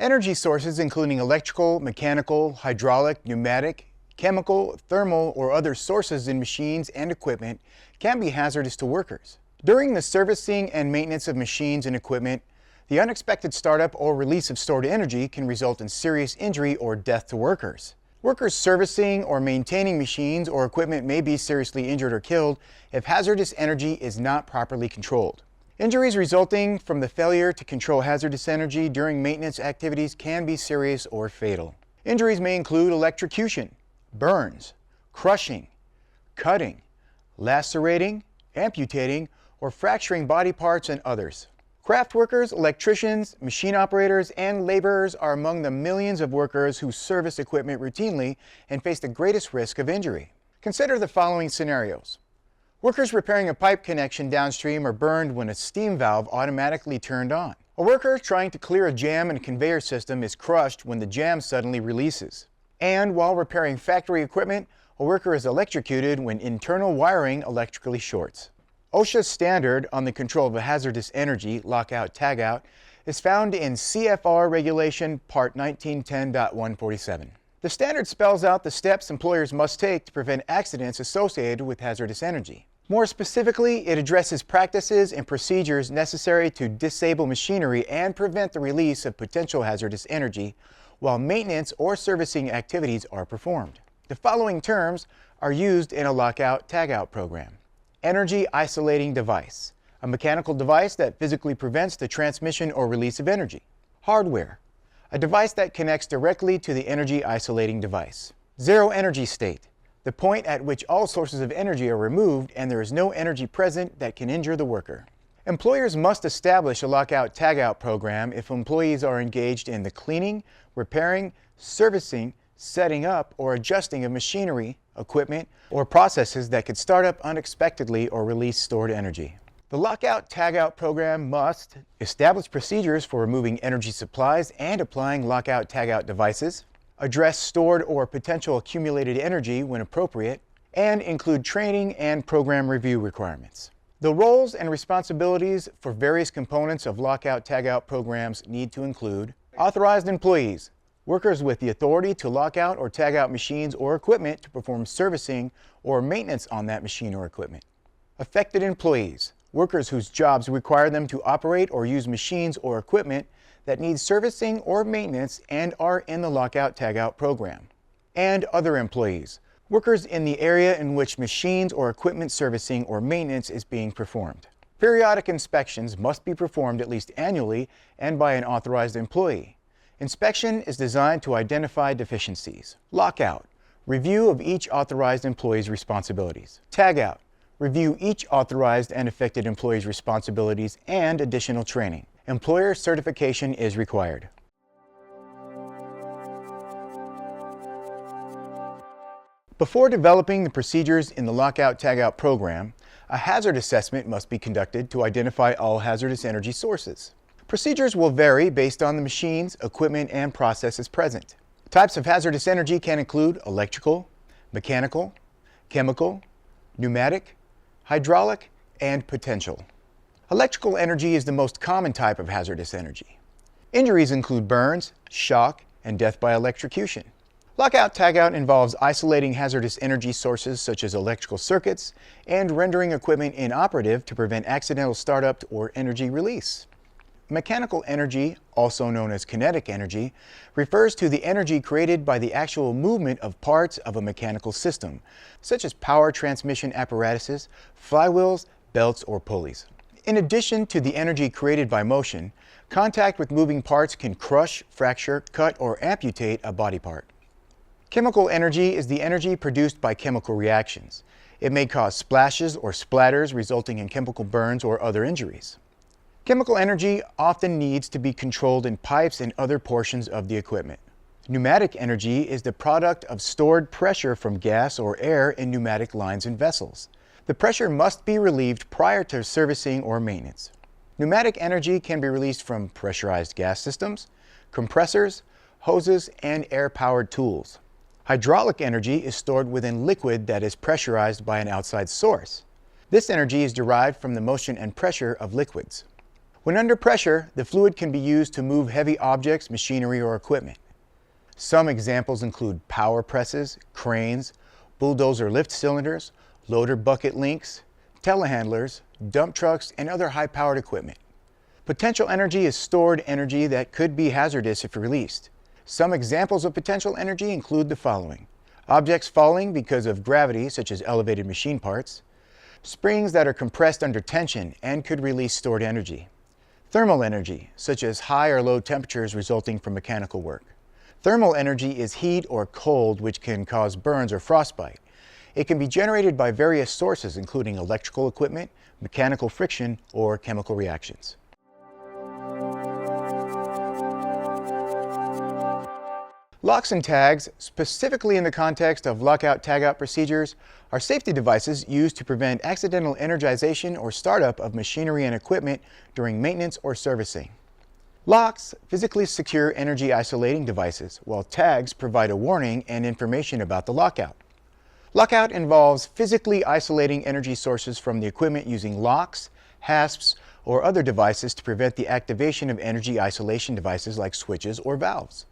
Energy sources including electrical, mechanical, hydraulic, pneumatic, chemical, thermal, or other sources in machines and equipment can be hazardous to workers. During the servicing and maintenance of machines and equipment, the unexpected startup or release of stored energy can result in serious injury or death to workers. Workers servicing or maintaining machines or equipment may be seriously injured or killed if hazardous energy is not properly controlled. Injuries resulting from the failure to control hazardous energy during maintenance activities can be serious or fatal. Injuries may include electrocution, burns, crushing, cutting, lacerating, amputating, or fracturing body parts and others. Craft workers, electricians, machine operators, and laborers are among the millions of workers who service equipment routinely and face the greatest risk of injury. Consider the following scenarios. Workers repairing a pipe connection downstream are burned when a steam valve automatically turned on. A worker trying to clear a jam in a conveyor system is crushed when the jam suddenly releases. And while repairing factory equipment, a worker is electrocuted when internal wiring electrically shorts. OSHA's standard on the control of hazardous energy, Lockout, Tagout, is found in CFR Regulation Part 1910.147. The standard spells out the steps employers must take to prevent accidents associated with hazardous energy. More specifically, it addresses practices and procedures necessary to disable machinery and prevent the release of potential hazardous energy while maintenance or servicing activities are performed. The following terms are used in a Lockout, Tagout program. Energy isolating device, a mechanical device that physically prevents the transmission or release of energy. Hardware, a device that connects directly to the energy isolating device. Zero energy state, the point at which all sources of energy are removed and there is no energy present that can injure the worker. Employers must establish a Lockout Tagout program if employees are engaged in the cleaning, repairing, servicing, setting up, or adjusting of machinery, equipment, or processes that could start up unexpectedly or release stored energy. The Lockout Tagout program must establish procedures for removing energy supplies and applying Lockout Tagout devices, address stored or potential accumulated energy when appropriate, and include training and program review requirements. The roles and responsibilities for various components of Lockout Tagout programs need to include authorized employees, workers with the authority to lock out or tag out machines or equipment to perform servicing or maintenance on that machine or equipment. Affected employees, workers whose jobs require them to operate or use machines or equipment that need servicing or maintenance and are in the Lockout Tagout program. And other employees, workers in the area in which machines or equipment servicing or maintenance is being performed. Periodic inspections must be performed at least annually and by an authorized employee. Inspection is designed to identify deficiencies. Lockout, review of each authorized employee's responsibilities. Tagout, review each authorized and affected employee's responsibilities and additional training. Employer certification is required. Before developing the procedures in the Lockout Tagout program, a hazard assessment must be conducted to identify all hazardous energy sources. Procedures will vary based on the machines, equipment, and processes present. Types of hazardous energy can include electrical, mechanical, chemical, pneumatic, hydraulic, and potential. Electrical energy is the most common type of hazardous energy. Injuries include burns, shock, and death by electrocution. Lockout Tagout involves isolating hazardous energy sources such as electrical circuits and rendering equipment inoperative to prevent accidental startup or energy release. Mechanical energy, also known as kinetic energy, refers to the energy created by the actual movement of parts of a mechanical system, such as power transmission apparatuses, flywheels, belts, or pulleys. In addition to the energy created by motion, contact with moving parts can crush, fracture, cut, or amputate a body part. Chemical energy is the energy produced by chemical reactions. It may cause splashes or splatters resulting in chemical burns or other injuries. Chemical energy often needs to be controlled in pipes and other portions of the equipment. Pneumatic energy is the product of stored pressure from gas or air in pneumatic lines and vessels. The pressure must be relieved prior to servicing or maintenance. Pneumatic energy can be released from pressurized gas systems, compressors, hoses, and air-powered tools. Hydraulic energy is stored within liquid that is pressurized by an outside source. This energy is derived from the motion and pressure of liquids. When under pressure, the fluid can be used to move heavy objects, machinery, or equipment. Some examples include power presses, cranes, bulldozer lift cylinders, loader bucket links, telehandlers, dump trucks, and other high-powered equipment. Potential energy is stored energy that could be hazardous if released. Some examples of potential energy include the following: objects falling because of gravity, such as elevated machine parts, springs that are compressed under tension and could release stored energy, thermal energy, such as high or low temperatures resulting from mechanical work. Thermal energy is heat or cold which can cause burns or frostbite. It can be generated by various sources including electrical equipment, mechanical friction, or chemical reactions. Locks and tags, specifically in the context of lockout-tagout procedures, are safety devices used to prevent accidental energization or startup of machinery and equipment during maintenance or servicing. Locks physically secure energy isolating devices, while tags provide a warning and information about the lockout. Lockout involves physically isolating energy sources from the equipment using locks, hasps, or other devices to prevent the activation of energy isolation devices like switches or valves.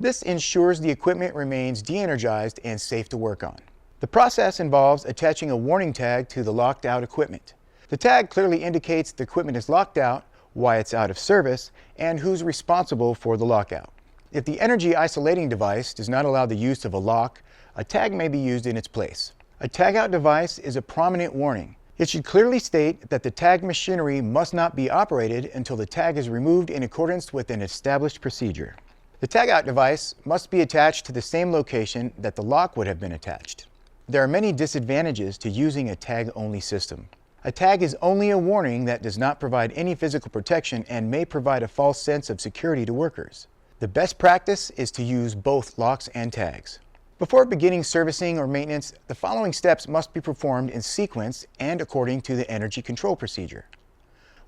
This ensures the equipment remains de-energized and safe to work on. The process involves attaching a warning tag to the locked out equipment. The tag clearly indicates the equipment is locked out, why it's out of service, and who's responsible for the lockout. If the energy isolating device does not allow the use of a lock, a tag may be used in its place. A tagout device is a prominent warning. It should clearly state that the tagged machinery must not be operated until the tag is removed in accordance with an established procedure. The tagout device must be attached to the same location that the lock would have been attached. There are many disadvantages to using a tag-only system. A tag is only a warning that does not provide any physical protection and may provide a false sense of security to workers. The best practice is to use both locks and tags. Before beginning servicing or maintenance, the following steps must be performed in sequence and according to the energy control procedure.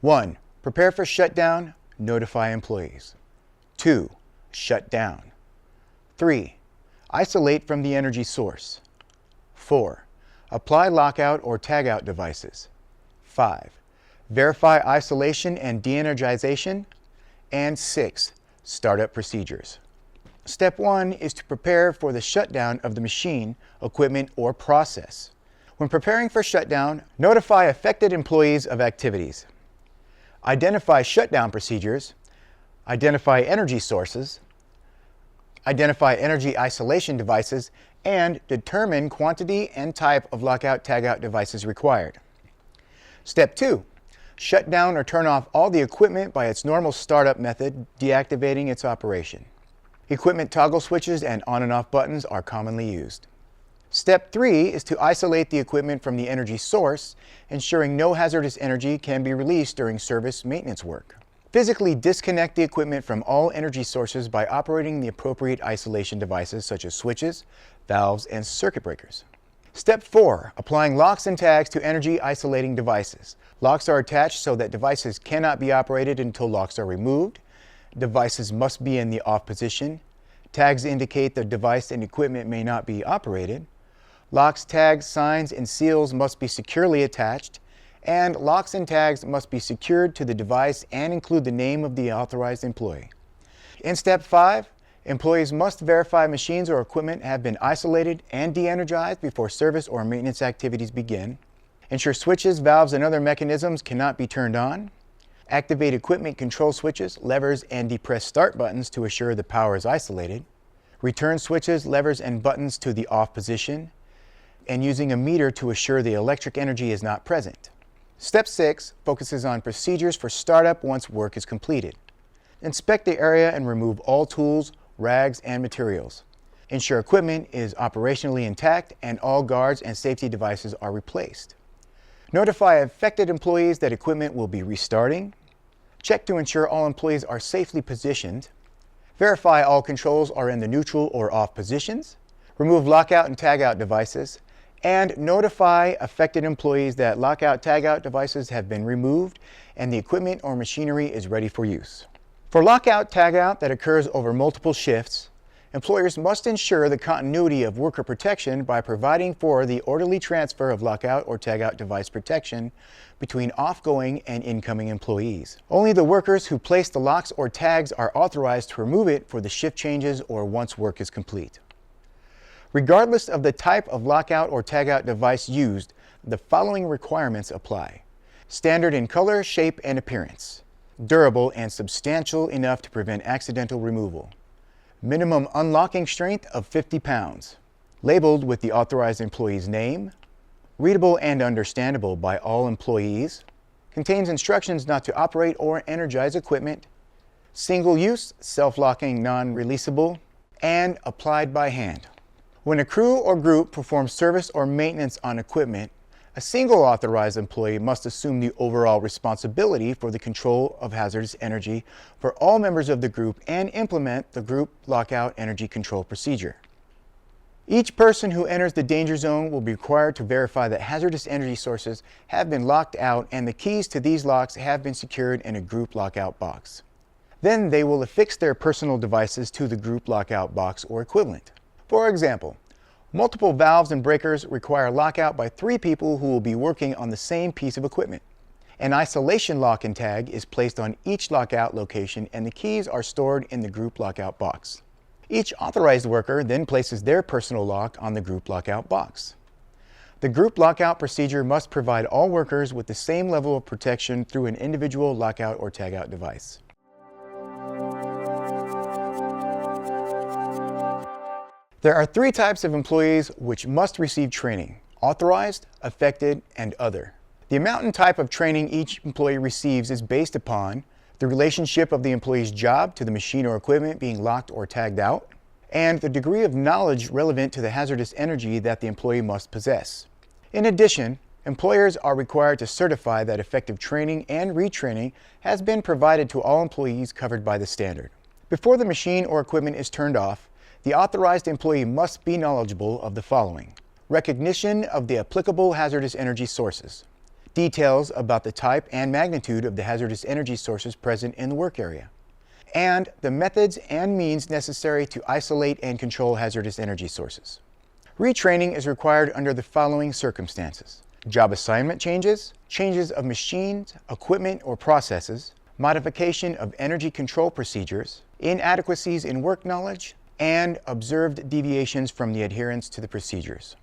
1. Prepare for shutdown, notify employees. 2. Shut down. 3. Isolate from the energy source. 4. Apply lockout or tagout devices. 5. Verify isolation and de-energization. And 6. Startup procedures. Step 1 is to prepare for the shutdown of the machine, equipment, or process. When preparing for shutdown, notify affected employees of activities. Identify shutdown procedures. Identify energy sources. Identify energy isolation devices, and determine quantity and type of lockout-tagout devices required. Step 2. Shut down or turn off all the equipment by its normal startup method, deactivating its operation. Equipment toggle switches and on and off buttons are commonly used. Step 3 is to isolate the equipment from the energy source, ensuring no hazardous energy can be released during service maintenance work. Physically disconnect the equipment from all energy sources by operating the appropriate isolation devices such as switches, valves, and circuit breakers. Step 4. Applying locks and tags to energy isolating devices. Locks are attached so that devices cannot be operated until locks are removed. Devices must be in the off position. Tags indicate the device and equipment may not be operated. Locks, tags, signs, and seals must be securely attached. And locks and tags must be secured to the device and include the name of the authorized employee. In Step 5, employees must verify machines or equipment have been isolated and de-energized before service or maintenance activities begin. Ensure switches, valves, and other mechanisms cannot be turned on. Activate equipment control switches, levers, and depress start buttons to assure the power is isolated. Return switches, levers, and buttons to the off position. And using a meter to assure the electric energy is not present. Step 6 focuses on procedures for startup once work is completed. Inspect the area and remove all tools, rags, and materials. Ensure equipment is operationally intact and all guards and safety devices are replaced. Notify affected employees that equipment will be restarting. Check to ensure all employees are safely positioned. Verify all controls are in the neutral or off positions. Remove lockout and tagout devices. And notify affected employees that lockout-tagout devices have been removed and the equipment or machinery is ready for use. For lockout-tagout that occurs over multiple shifts, Employers must ensure the continuity of worker protection by providing for the orderly transfer of lockout or tagout device protection between outgoing and incoming employees. Only the workers who place the locks or tags are authorized to remove it for the shift changes or once work is complete. Regardless of the type of lockout or tagout device used, the following requirements apply. Standard in color, shape, and appearance. Durable and substantial enough to prevent accidental removal. Minimum unlocking strength of 50 pounds. Labeled with the authorized employee's name. Readable and understandable by all employees. Contains instructions not to operate or energize equipment. Single use, self-locking, non-releasable, and applied by hand. When a crew or group performs service or maintenance on equipment, a single authorized employee must assume the overall responsibility for the control of hazardous energy for all members of the group and implement the group lockout energy control procedure. Each person who enters the danger zone will be required to verify that hazardous energy sources have been locked out and the keys to these locks have been secured in a group lockout box. Then they will affix their personal devices to the group lockout box or equivalent. For example, multiple valves and breakers require lockout by 3 people who will be working on the same piece of equipment. An isolation lock and tag is placed on each lockout location and the keys are stored in the group lockout box. Each authorized worker then places their personal lock on the group lockout box. The group lockout procedure must provide all workers with the same level of protection through an individual lockout or tagout device. There are 3 types of employees which must receive training: authorized, affected, and other. The amount and type of training each employee receives is based upon the relationship of the employee's job to the machine or equipment being locked or tagged out, and the degree of knowledge relevant to the hazardous energy that the employee must possess. In addition, employers are required to certify that effective training and retraining has been provided to all employees covered by the standard. Before the machine or equipment is turned off, the authorized employee must be knowledgeable of the following: recognition of the applicable hazardous energy sources, details about the type and magnitude of the hazardous energy sources present in the work area, and the methods and means necessary to isolate and control hazardous energy sources. Retraining is required under the following circumstances: job assignment changes, changes of machines, equipment, or processes, modification of energy control procedures, inadequacies in work knowledge, and observed deviations from the adherence to the procedures.